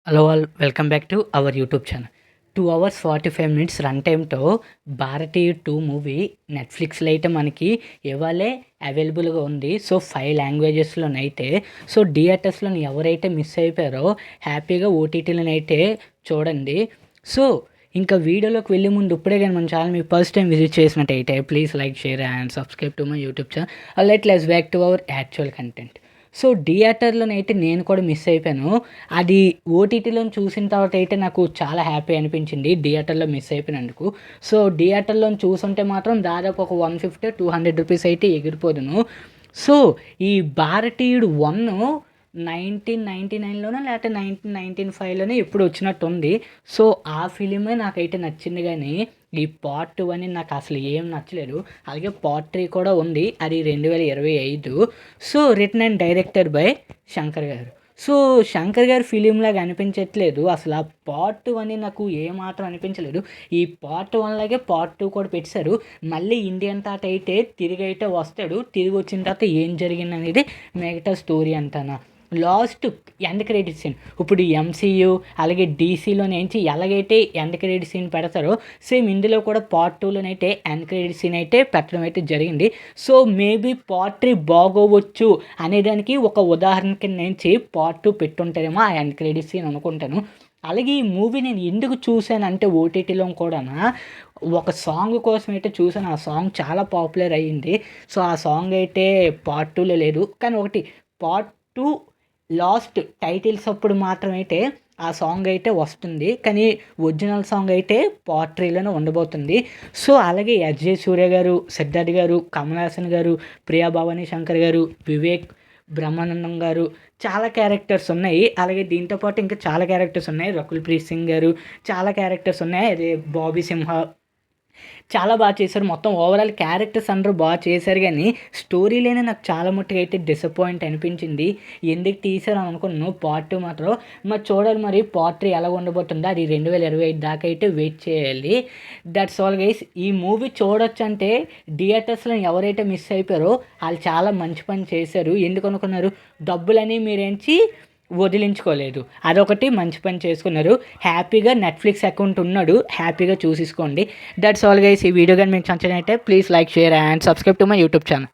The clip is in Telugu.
Hello all welcome back to our YouTube channel. 2 hours 45 minutes run టైమ్‌తో 'భారతీయ 2' మూవీ నెట్‌ఫ్లిక్స్‌లో అయితే మనకి ఇవాళే అవైలబుల్‌గా ఉంది. సో 5 లాంగ్వేజెస్‌లోనైతే థియేటర్స్‌లోని ఎవరైతే మిస్ అయిపోయారో హ్యాపీగా ఓటీటీలోనైతే చూడండి. సో ఇంకా వీడియోలోకి వెళ్ళే ముందు ఇప్పుడే గాని మన ఛానల్ మీరు ఫస్ట్ టైం విజిట్ చేసినట్టయితే please like, share and subscribe to my YouTube channel. Let's back to our actual content. So థియేటర్‌లోనైతే నేను కూడా మిస్ అయిపోయాను. అది ఓటీటీలోని చూసిన తర్వాత అయితే నాకు చాలా హ్యాపీ అనిపించింది థియేటర్‌లో మిస్ అయిపోయినందుకు. సో థియేటర్‌లోని చూసుంటే మాత్రం దాదాపు ఒక 150, 200 రూపీస్ అయితే ఎగిరిపోదును. సో ఈ 'భారతీయుడు 1' 1999లోనో లేకపోతే 1995లోనో ఎప్పుడో వచ్చినట్టుంది. సో ఆ ఫిలిమే నాకైతే నచ్చింది గానీ, ఈ పార్ట్ 2 అని నాకు అసలు ఏం నచ్చలేదు. అలాగే పార్ట్ 3 కూడా ఉంది. అది 2025. So written and directed by Shankar garu. So Shankar గారి ఫిలింలాగా అనిపించట్లేదు. అసలు ఆ పార్ట్ 2 అని నాకు ఏమాత్రం అనిపించలేదు. ఈ పార్ట్ 1 లాగే పార్ట్ 2 కూడా పెట్టేశారు. మళ్ళీ ఇండియన్ తాత అయితే తిరిగైతే వస్తాడు. తిరిగి వచ్చిన తర్వాత ఏం జరిగిందనేది మిగతా స్టోరీ అంటానా. లాస్ట్ ఎండ్ క్రెడిట్ సీన్ ఇప్పుడు ఎంసీయూ అలాగే డీసీలోనేంచి ఎలాగైతే ఎండ్ క్రెడిట్ సీన్ పెడతారో సేమ్ ఇందులో కూడా పార్ట్ 2లోనైతే ఎండ్ క్రెడిట్ సీన్ అయితే పెట్టడం అయితే జరిగింది. సో మేబీ పార్ట్ 3 బాగోవచ్చు అనేదానికి ఒక ఉదాహరణ కింద నుంచి పార్ట్ 2 పెట్టుంటారేమో ఆ ఎండ్ క్రెడిట్ సీన్ అనుకుంటాను. అలాగే ఈ మూవీ నేను ఎందుకు చూశానంటే ఓటీటీలో కూడా ఒక సాంగ్ కోసం అయితే చూసాను. ఆ సాంగ్ చాలా పాపులర్ అయ్యింది. సో ఆ సాంగ్ అయితే పార్ట్ 2లో లేదు. కానీ ఒకటి పార్ట్ 2 లాస్ట్ టైటిల్స్ అప్పుడు మాత్రమైతే ఆ సాంగ్ అయితే వస్తుంది. కానీ ఒరిజినల్ సాంగ్ అయితే పార్ట్ 3లోనే ఉండబోతుంది. సో అలాగే ఎస్‌జే సూర్య గారు, సిద్ధార్థ్ గారు, కమల్ హాసన్ గారు, ప్రియా భవానీ శంకర్ గారు, వివేక్ బ్రహ్మానందం గారు చాలా క్యారెక్టర్స్ ఉన్నాయి. అలాగే దీంతో పాటు ఇంకా చాలా క్యారెక్టర్స్ ఉన్నాయి. రకుల్ ప్రీత్ సింగ్ గారు చాలా క్యారెక్టర్స్ ఉన్నాయి. అదే బాబీ సింహ చాలా బాగా చేశారు. మొత్తం ఓవరాల్ క్యారెక్టర్స్ అందరూ బాగా చేశారు కానీ స్టోరీలోనే నాకు చాలా మట్టుగా అయితే డిసప్పాయింట్ అనిపించింది. ఎందుకు తీశారు అని అనుకున్నాను. పార్ట్ 2 మాత్రం మరి చూడాలి. మరి పార్ట్ 3 ఎలా ఉండబోతుందో అది 2025 దాకా అయితే వెయిట్ చేయాలి. That's all guys. ఈ మూవీ చూడొచ్చంటే థియేటర్స్లో ఎవరైతే మిస్ అయిపోయారో వాళ్ళు చాలా మంచి పని చేశారు. ఎందుకు అనుకున్నారు, డబ్బులని మీరేంచి వదిలించుకోలేదు. అదొకటి మంచి పని చేసుకున్నారు. హ్యాపీగా నెట్‌ఫ్లిక్స్ అకౌంట్ ఉన్నాడు, హ్యాపీగా చూసేసుకోండి. That's all guys. ఈ వీడియో కానీ మీకు నచ్చినట్లయితే please like, share and subscribe to my YouTube channel.